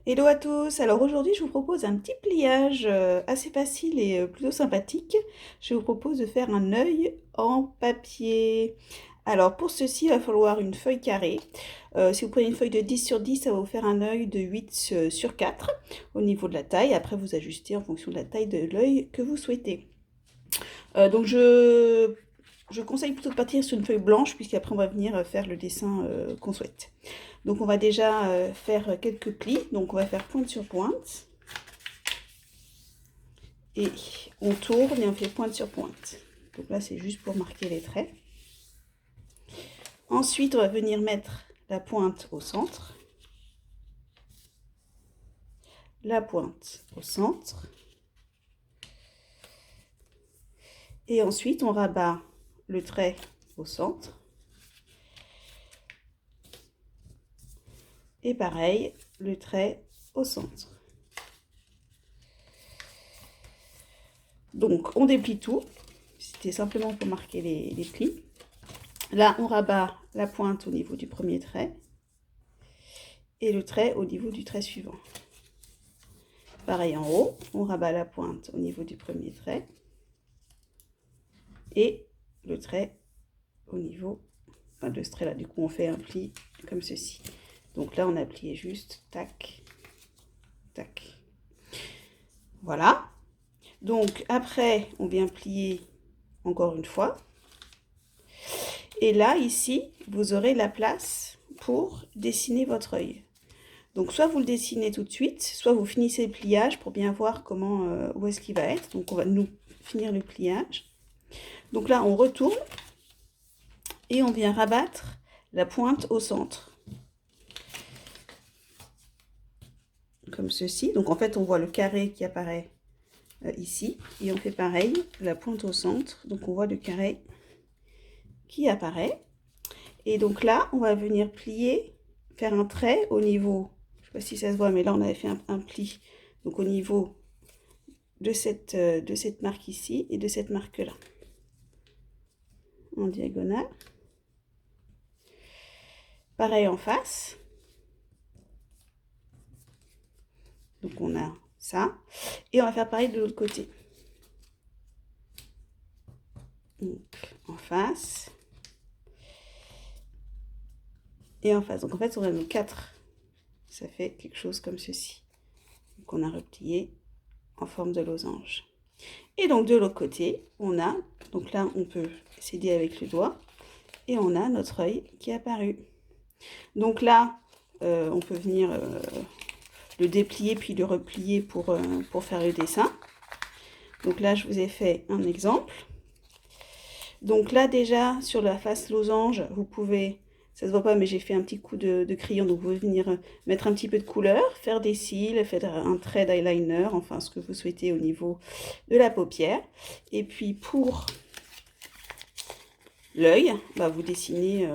Hello à tous, alors aujourd'hui je vous propose un petit pliage assez facile et plutôt sympathique. Je vous propose de faire un œil en papier. Alors pour ceci il va falloir une feuille carrée. Si vous prenez une feuille de 10 sur 10, ça va vous faire un œil de 8 sur 4 au niveau de la taille. Après vous ajustez en fonction de la taille de l'œil que vous souhaitez. Donc je conseille plutôt de partir sur une feuille blanche puisqu'après on va venir faire le dessin qu'on souhaite. Donc on va déjà faire quelques plis. Donc on va faire pointe sur pointe. Et on tourne et on fait pointe sur pointe. Donc là c'est juste pour marquer les traits. Ensuite on va venir mettre la pointe au centre. La pointe au centre. Et ensuite on rabat le trait au centre. Et pareil, le trait au centre. Donc on déplie tout. C'était simplement pour marquer les plis. Là on rabat la pointe au niveau du premier trait. Et le trait au niveau du trait suivant. Pareil en haut, on rabat la pointe au niveau du premier trait. Et le trait au niveau de ce trait là. Du coup on fait un pli comme ceci. Donc là on a plié juste tac, tac. Voilà. Donc après on vient plier encore une fois. Et là ici vous aurez la place pour dessiner votre œil. Donc soit vous le dessinez tout de suite, soit vous finissez le pliage pour bien voir comment, où est-ce qu'il va être. Donc on va nous finir le pliage. Donc là on retourne et on vient rabattre la pointe au centre. Comme ceci. Donc en fait on voit le carré qui apparaît ici. Et on fait pareil, la pointe au centre. Donc on voit le carré qui apparaît. Et donc là on va venir plier, faire un trait au niveau, je ne sais pas si ça se voit, mais là on avait fait un pli. Donc au niveau de cette marque ici et de cette marque là. En diagonale. Pareil en face. Donc on a ça. Et on va faire pareil de l'autre côté. Donc en face. Et en face. Donc en fait on a nos 4. Ça fait quelque chose comme ceci. Donc on a replié en forme de losange. Et donc de l'autre côté, on a, donc là on peut s'aider avec le doigt, et on a notre œil qui est apparu. Donc là, on peut venir le déplier puis le replier pour faire le dessin. Donc là je vous ai fait un exemple. Donc là déjà sur la face losange, vous pouvez, ça se voit pas mais j'ai fait un petit coup de crayon, donc vous pouvez venir mettre un petit peu de couleur, faire des cils, faire un trait d'eyeliner, enfin ce que vous souhaitez au niveau de la paupière. Et puis pour l'œil, bah, vous dessinez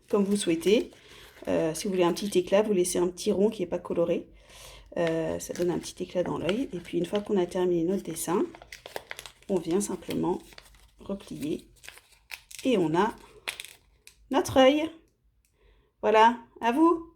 comme vous souhaitez. Si vous voulez un petit éclat, vous laissez un petit rond qui n'est pas coloré. Ça donne un petit éclat dans l'œil. Et puis une fois qu'on a terminé notre dessin, on vient simplement replier. Et on a notre œil. Voilà, à vous!